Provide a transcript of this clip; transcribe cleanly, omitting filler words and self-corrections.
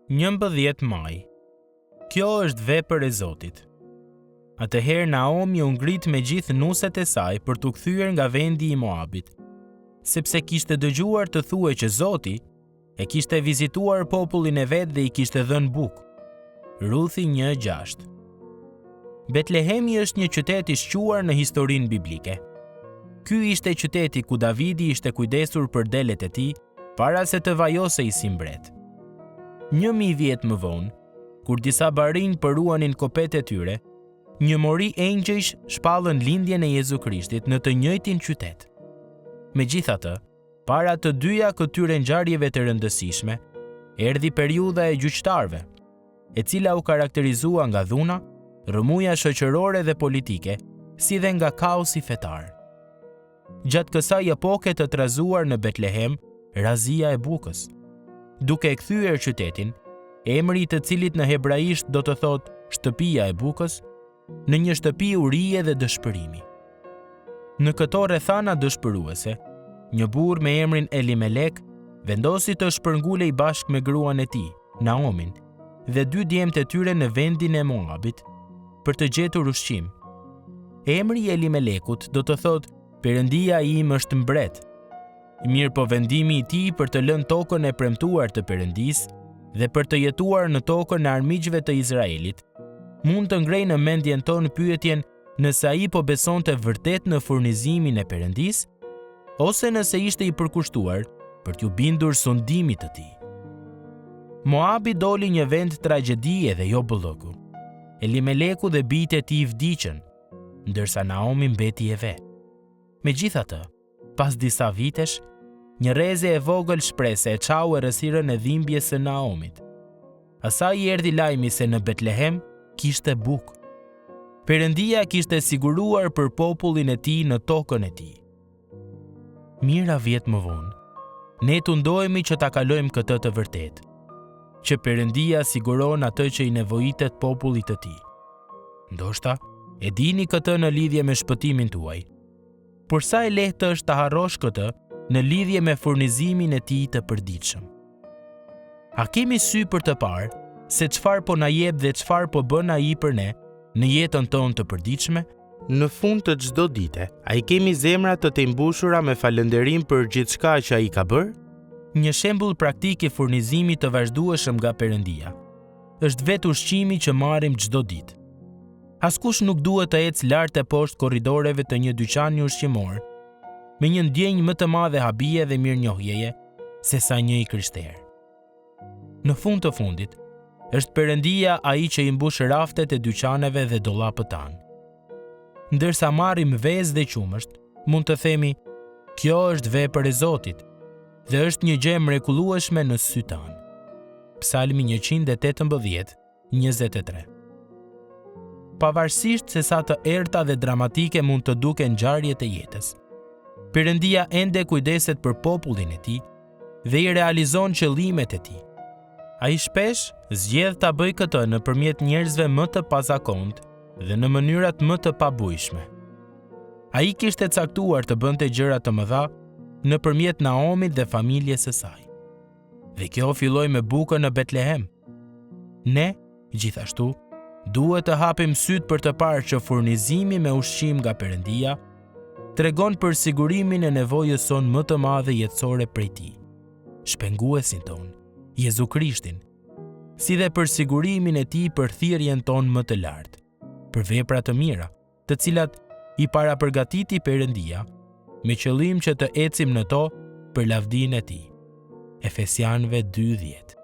11 maj. Kjo është vepër e Zotit. Atëherë Naomi u ngrit me gjithë nuset e saj për t'u kthyer nga vendi i Moabit, sepse kishte dëgjuar të thuhej që Zoti e kishte vizituar popullin e vet dhe i kishte dhënë bukë. Ruthi 1:6. Betlehemi është një qytet i shquar në historinë biblike. Ky ishte qyteti ku Davidi ishte kujdesur për delet e tij para se të vajosej si mbret. 1000 vjet më vonë, kur disa barinj përuanin kopet e tyre, një mori engjëjsh shpallën lindjen e Jezu Krishtit në të njëjtin qytet. Megjithatë, para të dyja këtyre ngjarjeve të rëndësishme, erdhi periudha e gjyqtarëve, e cila u karakterizua nga dhuna, rrëmuja shoqërore dhe politike, si dhe nga kaosi fetar. Gjatë kësaj epoke të trazuar në Betlehem, razia e bukës. Duke e kthyer qytetin, emri i të cilit në hebraisht do të thotë shtëpia e bukës, në një shtëpi urie dhe dëshpërimi. Në këto rrethana dëshpëruese, një burr me emrin Elimelek vendosi të shpërngulej bashkë me gruan e tij, Naomin, dhe 2 djemtë e tyre në vendin e Moabit, për të gjetur ushqim. Emri i Elimelekut do të thotë Perëndia im është mbret. Mirë po vendimi i tij për të lënë tokën e premtuar të Perëndisë dhe për të jetuar në tokën e armiqve të Izraelit, mund të ngrejë në mendjen tonë pyetjen nëse ai po besonte vërtet në furnizimin e Perëndisë, ose nëse ishte i përkushtuar për t'u bindur sundimit të tij. Moabi doli një vend tragjedie dhe jo bollëku. Elimeleku dhe bijtë e tij vdiqën, ndërsa Naomi mbeti e vet. Megjithatë, pas disa vitesh, një rreze e vogël shprese e çau errësirën e dhimbjes së Naomit. Asaj i erdhi lajmi se në Betlehem kishte bukë. Perëndia kishte siguruar për popullin e tij në tokën e tij. Mira vjet më vonë, ne tundohemi që ta kalojmë këtë të vërtetë, që Perëndia siguron atë që i nevojitet popullit të tij. Ndoshta e dini këtë në lidhje me shpëtimin tuaj. Por sa e lehtë është të harrosh këtë në lidhje me furnizimin e tij të përditshëm. A kemi sy për të parë se çfarë po na jep dhe çfarë po bën ai për ne në jetën tonë të përditshme? Në fund të çdo dite, ai kemi zemrat të mbushura me falënderim për gjithçka që ai ka bërë? Një shembull praktik i furnizimit të vazhdueshëm nga Perëndia është vetë ushqimi që marrim çdo ditë. Askush nuk duhet të ecë lart e poshtë korridoreve të një dyqani ushqimor me një ndjenjë më të madhe habie dhe mirënjohjeje se sa një i krishterë. Në fund të fundit, është Perëndia ai që i mbush raftet e dyqaneve dhe dollapët tanë. Ndërsa marrim vezë dhe qumësht, mund të themi, kjo është vepër e Zotit dhe është një gjë mrekullueshme në sy tanë. Psalmi 118, 23. Pavarësisht se sa të errta dhe dramatike mund të duken ngjarjet e jetës, Perëndia ende kujdeset për popullin e tij dhe i realizon qëllimet e tij. Ai shpesh zgjedh ta bëjë këtë nëpërmjet njerëzve më të pazakontë dhe në mënyrat më të pabujshme. Ai kishte caktuar të bënte gjëra të mëdha nëpërmjet Naomit dhe familjes së saj. Dhe kjo filloi me bukën në Betlehem. Ne, gjithashtu, duhet të hapim syt për të parë që furnizimi me ushqim nga Perëndia tregon për sigurimin e nevojës sonë më të madhe jetësore prej tij, shpenguesin ton, Jezu Krishtin, si dhe për sigurimin e tij për thirrjen tonë më të lartë, për vepra të mira, të cilat i parapërgatiti Perëndia, me qëllim që të ecim në to për lavdinë e tij. Efesianëve 2:10.